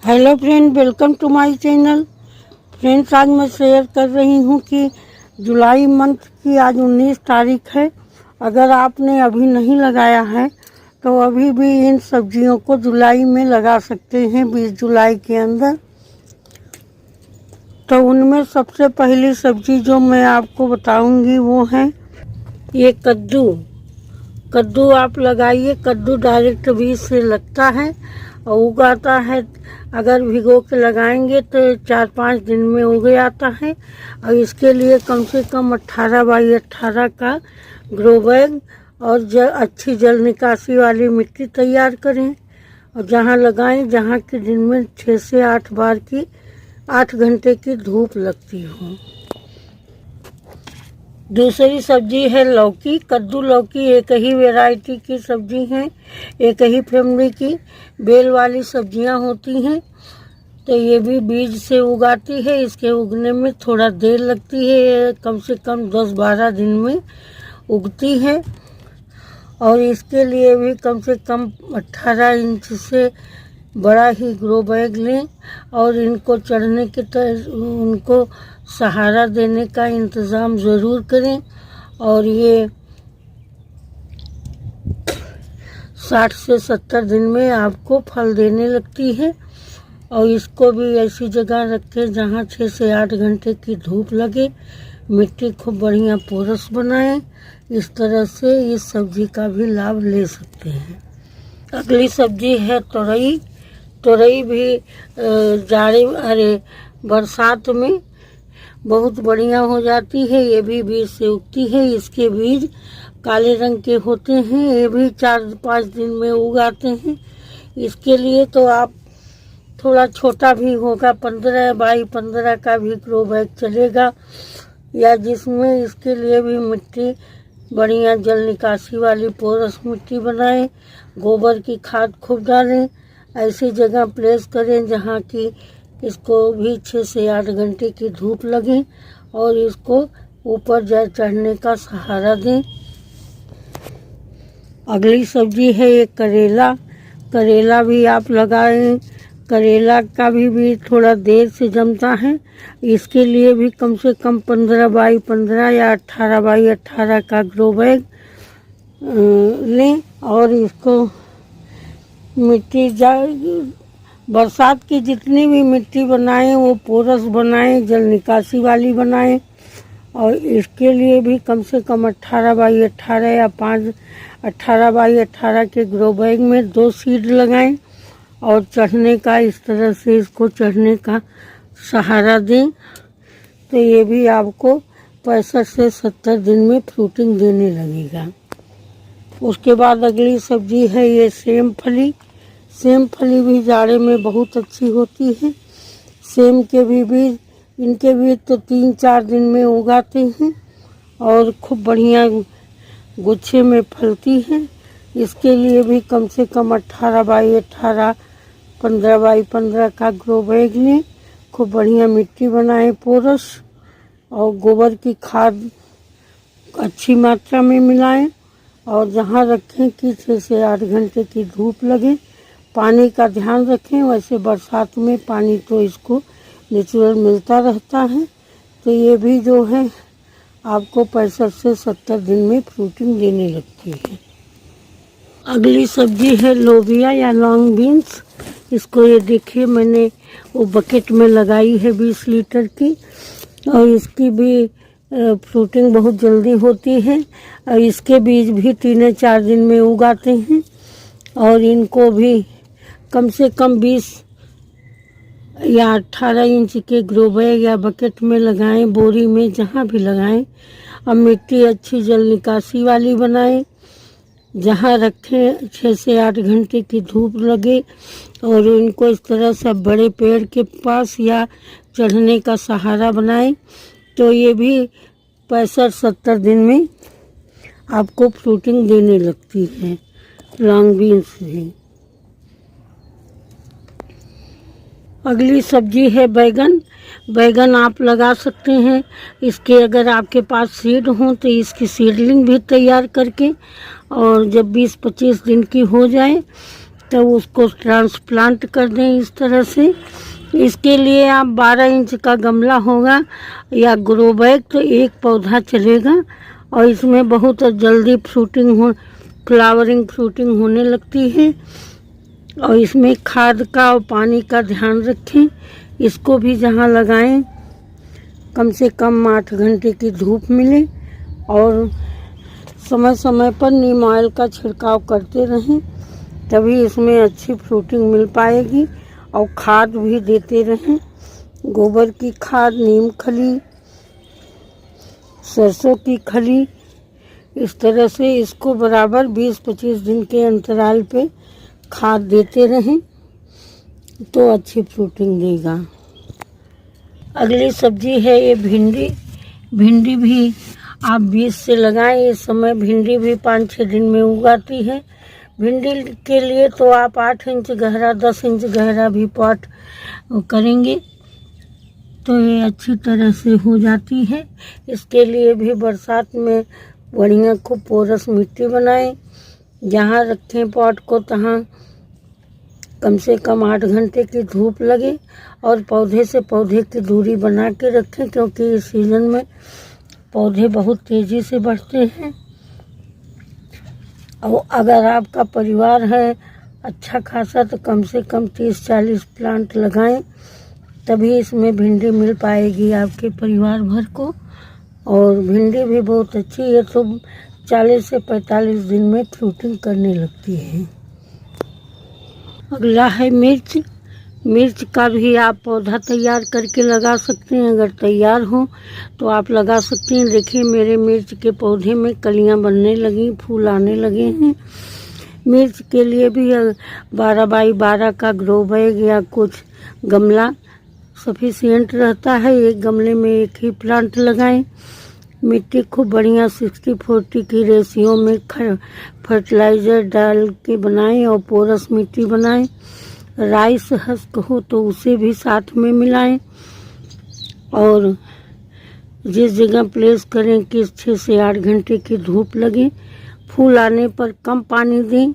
Hello friend, welcome to my channel. Friends, आज मैं share कर रही हूँ कि जुलाई मंथ की आज 19 तारीख है। अगर आपने अभी नहीं लगाया है तो अभी भी इन सब्जियों को जुलाई में लगा सकते हैं, 20 जुलाई के अंदर। तो उनमें सबसे पहली सब्जी जो मैं आपको बताऊंगी वो है ये कद्दू। कद्दू आप लगाइए। कद्दू डायरेक्ट बीज से लगता है और उगाता है। अगर भिगो के लगाएंगे तो 4-5 दिन में उग आता है। और इसके लिए कम से कम 18 बाई 18 का ग्रो बैग और अच्छी जल निकासी वाली मिट्टी तैयार करें और जहाँ लगाएं, जहाँ के दिन में 6 से 8 बार की 8 घंटे की धूप लगती हो। दूसरी सब्जी है लौकी। कद्दू लौकी एक ही वैरायटी की सब्जी है, एक ही फैमिली की बेल वाली सब्जियां होती हैं। तो ये भी बीज से उगाती है। इसके उगने में थोड़ा देर लगती है, कम से कम 10-12 दिन में उगती है। और इसके लिए भी कम से कम 18 इंच से बड़ा ही ग्रो बैग लें और इनको चढ़ने की उनको सहारा देने का इंतज़ाम ज़रूर करें। और ये 60 से 70 दिन में आपको फल देने लगती है। और इसको भी ऐसी जगह रखें जहाँ 6 से 8 घंटे की धूप लगे। मिट्टी खूब बढ़िया पोरस बनाएं। इस तरह से इस सब्जी का भी लाभ ले सकते हैं। अगली सब्जी है तोरई। तोरई भी बरसात में बहुत बढ़िया हो जाती है। ये भी बीज से उगती है। इसके बीज काले रंग के होते हैं। ये भी 4-5 दिन में उगाते हैं। इसके लिए तो आप थोड़ा छोटा भी होगा, 15 बाई 15 का भी ग्रो बैग चलेगा, या जिसमें इसके लिए भी मिट्टी बढ़िया जल निकासी वाली पोरस मिट्टी बनाएं। गोबर की खाद खूब डालें। ऐसी जगह प्लेस करें जहाँ की इसको भी 6 से 8 घंटे की धूप लगे और इसको ऊपर चढ़ने का सहारा दें। अगली सब्जी है ये करेला। करेला भी आप लगाएं। करेला का भी बीज थोड़ा देर से जमता है। इसके लिए भी कम से कम 15 बाई 15 या 18 बाई 18 का ग्रो बैग लें और इसको मिट्टी बरसात की जितनी भी मिट्टी बनाएं वो पोरस बनाएं, जल निकासी वाली बनाएं। और इसके लिए भी कम से कम 18 बाई 18 या 18 बाई 18 के ग्रो बैग में 2 सीड लगाएं और चढ़ने का इस तरह से इसको चढ़ने का सहारा दें। तो ये भी आपको 65 से 70 दिन में फ्रूटिंग देने लगेगा। उसके बाद अगली सब्जी है ये सेम फली। सेम फली भी जाड़े में बहुत अच्छी होती है। सेम के भी बीज, इनके बीज तो 3-4 दिन में उगाते हैं और खूब बढ़िया गुच्छे में फलती है। इसके लिए भी कम से कम 18 बाई 18, 15 बाई 15 का ग्रो बैग लें। खूब बढ़िया मिट्टी बनाएं पोरस और गोबर की खाद अच्छी मात्रा में मिलाएं और जहाँ रखें कि 6 से 8 घंटे की धूप लगे। पानी का ध्यान रखें। वैसे बरसात में पानी तो इसको नेचुरल मिलता रहता है। तो ये भी जो है आपको 65 से 70 दिन में फ्रूटिंग देने लगती है। अगली सब्जी है लोबिया या लॉन्ग बीन्स। इसको ये देखिए मैंने वो बकेट में लगाई है 20 लीटर की और इसकी भी फ्रूटिंग बहुत जल्दी होती है। और इसके बीज भी 3-4 दिन में उगाते हैं और इनको भी कम से कम 20 या 18 इंच के ग्रो बैग या बकेट में लगाएं, बोरी में जहाँ भी लगाएं। अब मिट्टी अच्छी जल निकासी वाली बनाएं। जहाँ रखें 6 से 8 घंटे की धूप लगे और इनको इस तरह से बड़े पेड़ के पास या चढ़ने का सहारा बनाएं। तो ये भी 65-70 दिन में आपको फ्रूटिंग देने लगती है लॉन्ग बीन्स भी। अगली सब्जी है बैगन। बैगन आप लगा सकते हैं। इसके अगर आपके पास सीड हों तो इसकी सीडलिंग भी तैयार करके और जब 20-25 दिन की हो जाए तो उसको ट्रांसप्लांट कर दें इस तरह से। इसके लिए आप 12 इंच का गमला होगा या ग्रो बैग तो एक पौधा चलेगा, और इसमें बहुत जल्दी फ्लावरिंग फ्रूटिंग होने लगती है। और इसमें खाद का और पानी का ध्यान रखें। इसको भी जहाँ लगाएं कम से कम 8 घंटे की धूप मिले, और समय समय पर नीम ऑयल का छिड़काव करते रहें, तभी इसमें अच्छी फ्रूटिंग मिल पाएगी। और खाद भी देते रहें, गोबर की खाद, नीम खली, सरसों की खली। इस तरह से इसको बराबर 20-25 दिन के अंतराल पे खाद देते रहें तो अच्छी फ्रूटिंग देगा। अगली सब्जी है ये भिंडी। भिंडी भी आप बीज से लगाएं। इस समय भिंडी भी 5-6 दिन में उगाती है। भिंडी के लिए तो आप 8 इंच गहरा, 10 इंच गहरा भी पॉट करेंगे तो ये अच्छी तरह से हो जाती है। इसके लिए भी बरसात में बढ़िया खूब पोरस मिट्टी बनाएं। जहाँ रखें पॉट को तहाँ कम से कम 8 घंटे की धूप लगे, और पौधे से पौधे की दूरी बना के रखें, क्योंकि इस सीज़न में पौधे बहुत तेज़ी से बढ़ते हैं। और अगर आपका परिवार है अच्छा खासा तो कम से कम 30-40 प्लांट लगाएं, तभी इसमें भिंडी मिल पाएगी आपके परिवार भर को। और भिंडी भी बहुत अच्छी है, तो 40 से 45 दिन में फ्रूटिंग करने लगती है। अगला है मिर्च। मिर्च का भी आप पौधा तैयार करके लगा सकते हैं। अगर तैयार हो तो आप लगा सकते हैं। देखिए मेरे मिर्च के पौधे में कलियां बनने लगी, फूल आने लगे हैं। मिर्च के लिए भी 12 बाई 12 का ग्रो बैग या कुछ गमला सफिशिएंट रहता है। एक गमले में एक ही प्लांट लगाएं। मिट्टी खूब बढ़िया 60-40 की रेशियो में फर्टिलाइज़र डाल के बनाएं और पोरस मिट्टी बनाएं। राइस हस्क हो तो उसे भी साथ में मिलाएं, और जिस जगह प्लेस करें कि 6 से 8 घंटे की धूप लगे। फूल आने पर कम पानी दें,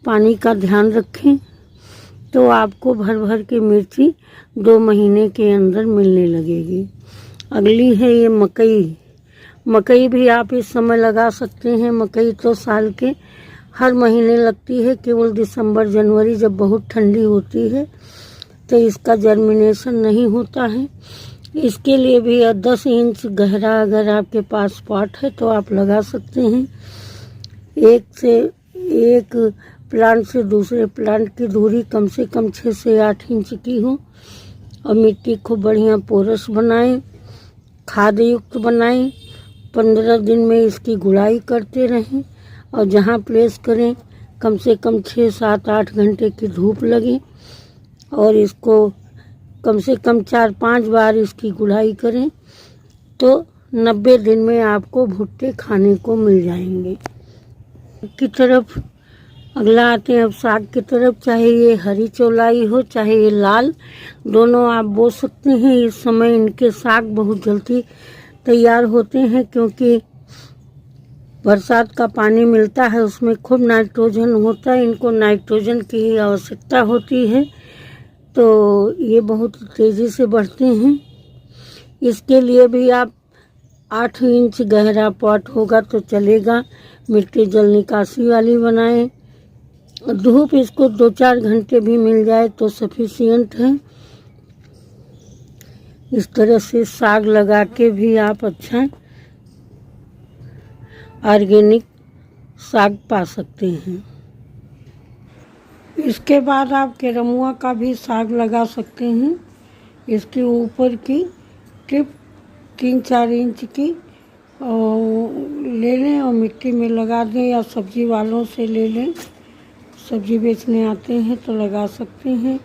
पानी का ध्यान रखें, तो आपको भर भर के मिर्ची 2 महीने के अंदर मिलने लगेगी। अगली है ये मकई। मकई भी आप इस समय लगा सकते हैं। मकई तो साल के हर महीने लगती है, केवल दिसंबर जनवरी जब बहुत ठंडी होती है तो इसका जर्मिनेशन नहीं होता है। इसके लिए भी 10 इंच गहरा अगर आपके पास पॉट है तो आप लगा सकते हैं। एक प्लांट से दूसरे प्लांट की दूरी कम से कम 6 से 8 इंच की हो, और मिट्टी को बढ़िया पोरस बनाएं, खाद युक्त बनाएं। 15 दिन में इसकी गुड़ाई करते रहें, और जहाँ प्लेस करें कम से कम 6, 7, 8 घंटे की धूप लगे, और इसको कम से कम 4-5 बार इसकी गुड़ाई करें तो 90 दिन में आपको भुट्टे खाने को मिल जाएंगे। की तरफ अगला आते हैं अब साग की तरफ। चाहे ये हरी चौलाई हो चाहे ये लाल, दोनों आप बो सकते हैं। इस समय इनके साग बहुत जल्दी तैयार होते हैं, क्योंकि बरसात का पानी मिलता है, उसमें खूब नाइट्रोजन होता है। इनको नाइट्रोजन की ही आवश्यकता होती है, तो ये बहुत तेज़ी से बढ़ते हैं। इसके लिए भी आप 8 इंच गहरा पॉट होगा तो चलेगा। मिट्टी जल निकासी वाली बनाएं। धूप इसको 2-4 घंटे भी मिल जाए तो सफिशिएंट है। इस तरह से साग लगा के भी आप अच्छा ऑर्गेनिक साग पा सकते हैं। इसके बाद आप केरमुआ का भी साग लगा सकते हैं। इसके ऊपर की टिप 3-4 इंच की ले लें और मिट्टी में लगा दें, या सब्जी वालों से ले लें। सब्जी बेचने आते हैं तो लगा सकते हैं।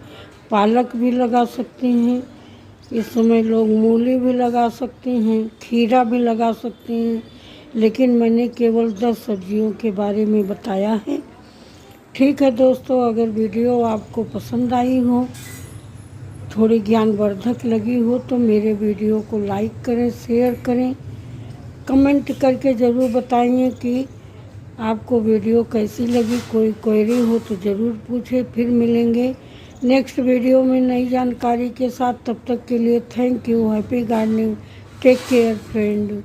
पालक भी लगा सकते हैं। इस समय लोग मूली भी लगा सकते हैं, खीरा भी लगा सकते हैं, लेकिन मैंने केवल 10 सब्जियों के बारे में बताया है। ठीक है दोस्तों, अगर वीडियो आपको पसंद आई हो, थोड़ी ज्ञानवर्धक लगी हो, तो मेरे वीडियो को लाइक करें, शेयर करें, कमेंट करके ज़रूर बताइए कि आपको वीडियो कैसी लगी, कोई क्वेरी हो तो ज़रूर पूछे। फिर मिलेंगे नेक्स्ट वीडियो में नई जानकारी के साथ। तब तक के लिए thank you. Happy gardening. Take care friend.